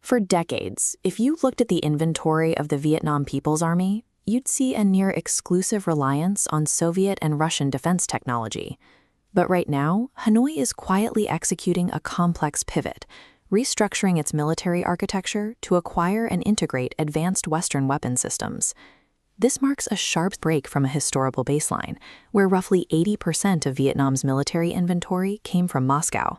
For decades, if you looked at the inventory of the Vietnam People's Army, you'd see a near-exclusive reliance on Soviet and Russian defense technology. But right now, Hanoi is quietly executing a complex pivot, restructuring its military architecture to acquire and integrate advanced Western weapon systems. This marks a sharp break from a historical baseline, where roughly 80% of Vietnam's military inventory came from Moscow.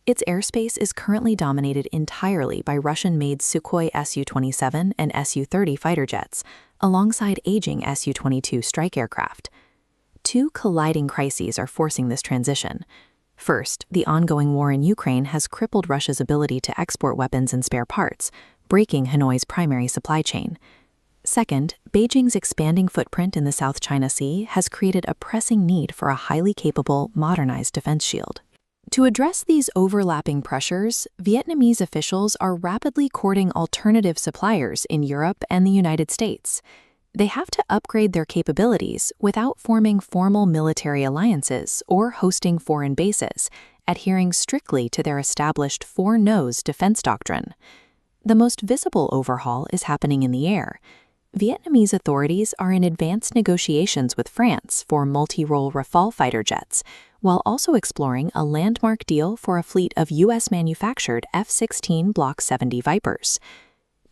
Its airspace is currently dominated entirely by Russian-made Sukhoi Su-27 and Su-30 fighter jets, alongside aging Su-22 strike aircraft. Two colliding crises are forcing this transition. First, the ongoing war in Ukraine has crippled Russia's ability to export weapons and spare parts, breaking Hanoi's primary supply chain. Second, Beijing's expanding footprint in the South China Sea has created a pressing need for a highly capable, modernized defense shield. To address these overlapping pressures, Vietnamese officials are rapidly courting alternative suppliers in Europe and the United States. They have to upgrade their capabilities without forming formal military alliances or hosting foreign bases, adhering strictly to their established Four No's defense doctrine. The most visible overhaul is happening in the air. Vietnamese authorities are in advanced negotiations with France for multi-role Rafale fighter jets, while also exploring a landmark deal for a fleet of U.S.-manufactured F-16 Block 70 Vipers.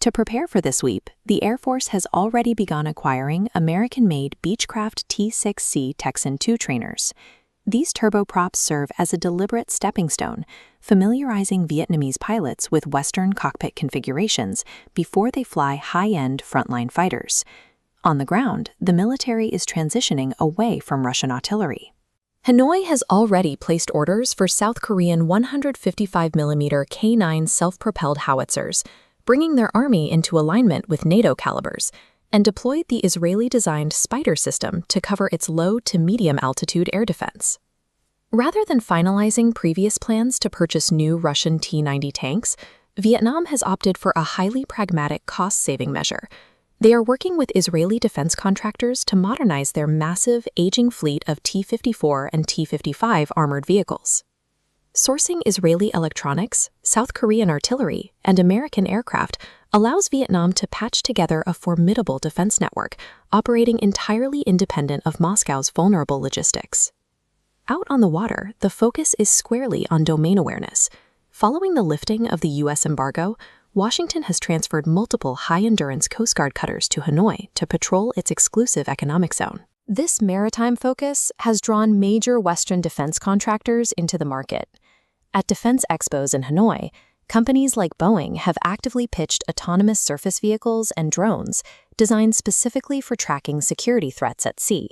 To prepare for this sweep, the Air Force has already begun acquiring American-made Beechcraft T-6C Texan II trainers. These turboprops serve as a deliberate stepping stone, familiarizing Vietnamese pilots with Western cockpit configurations before they fly high-end frontline fighters. On the ground, the military is transitioning away from Russian artillery. Hanoi has already placed orders for South Korean 155mm K9 self-propelled howitzers, bringing their army into alignment with NATO calibers, and deployed the Israeli-designed SPYDER system to cover its low to medium-altitude air defense. Rather than finalizing previous plans to purchase new Russian T-90 tanks, Vietnam has opted for a highly pragmatic cost-saving measure. They are working with Israeli defense contractors to modernize their massive, aging fleet of T-54 and T-55 armored vehicles. Sourcing Israeli electronics, South Korean artillery, and American aircraft allows Vietnam to patch together a formidable defense network, operating entirely independent of Moscow's vulnerable logistics. Out on the water, the focus is squarely on domain awareness. Following the lifting of the U.S. embargo, Washington has transferred multiple high-endurance Coast Guard cutters to Hanoi to patrol its exclusive economic zone. This maritime focus has drawn major Western defense contractors into the market. At defense expos in Hanoi, companies like Boeing have actively pitched autonomous surface vehicles and drones designed specifically for tracking security threats at sea.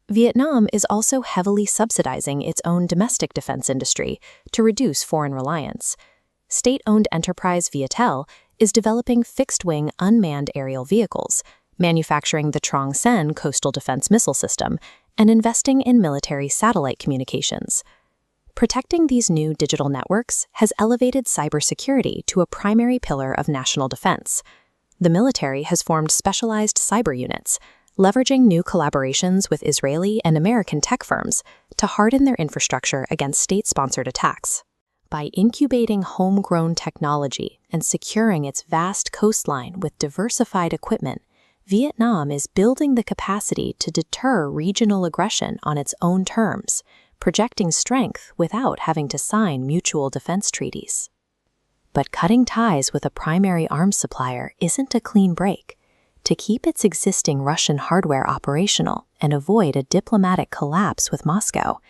Vietnam is also heavily subsidizing its own domestic defense industry to reduce foreign reliance. State-owned enterprise Viettel is developing fixed-wing unmanned aerial vehicles, manufacturing the Trong Sen coastal defense missile system, and investing in military satellite communications. Protecting these new digital networks has elevated cybersecurity to a primary pillar of national defense. The military has formed specialized cyber units, leveraging new collaborations with Israeli and American tech firms to harden their infrastructure against state-sponsored attacks. By incubating homegrown technology and securing its vast coastline with diversified equipment, Vietnam is building the capacity to deter regional aggression on its own terms, projecting strength without having to sign mutual defense treaties. But cutting ties with a primary arms supplier isn't a clean break. To keep its existing Russian hardware operational and avoid a diplomatic collapse with Moscow,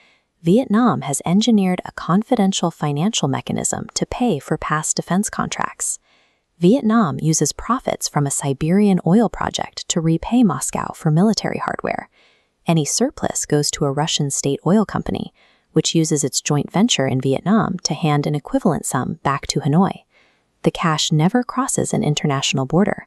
Vietnam has engineered a confidential financial mechanism to pay for past defense contracts. Vietnam uses profits from a Siberian oil project to repay Moscow for military hardware. Any surplus goes to a Russian state oil company, which uses its joint venture in Vietnam to hand an equivalent sum back to Hanoi. The cash never crosses an international border.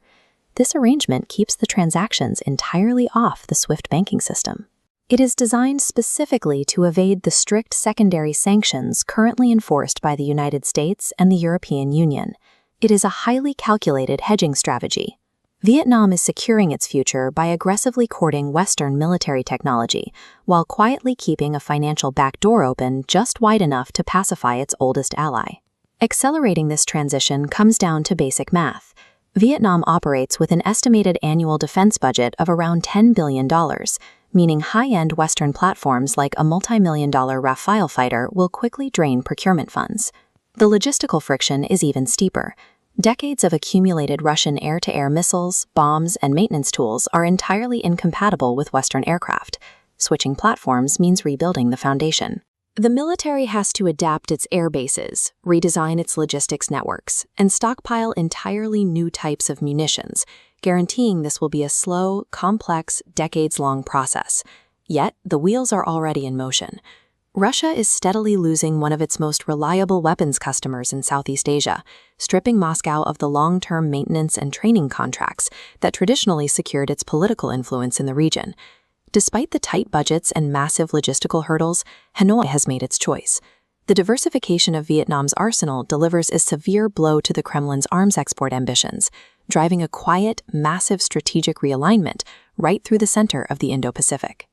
This arrangement keeps the transactions entirely off the SWIFT banking system. It is designed specifically to evade the strict secondary sanctions currently enforced by the United States and the European Union. It is a highly calculated hedging strategy. Vietnam is securing its future by aggressively courting Western military technology, while quietly keeping a financial backdoor open just wide enough to pacify its oldest ally. Accelerating this transition comes down to basic math. Vietnam operates with an estimated annual defense budget of around $10 billion, meaning high-end Western platforms like a multi-million-dollar Rafale fighter will quickly drain procurement funds. The logistical friction is even steeper. Decades of accumulated Russian air-to-air missiles, bombs, and maintenance tools are entirely incompatible with Western aircraft. Switching platforms means rebuilding the foundation. The military has to adapt its air bases, redesign its logistics networks, and stockpile entirely new types of munitions, guaranteeing this will be a slow, complex, decades-long process. Yet, the wheels are already in motion. Russia is steadily losing one of its most reliable weapons customers in Southeast Asia, stripping Moscow of the long-term maintenance and training contracts that traditionally secured its political influence in the region. Despite the tight budgets and massive logistical hurdles, Hanoi has made its choice. The diversification of Vietnam's arsenal delivers a severe blow to the Kremlin's arms export ambitions, driving a quiet, massive strategic realignment right through the center of the Indo-Pacific.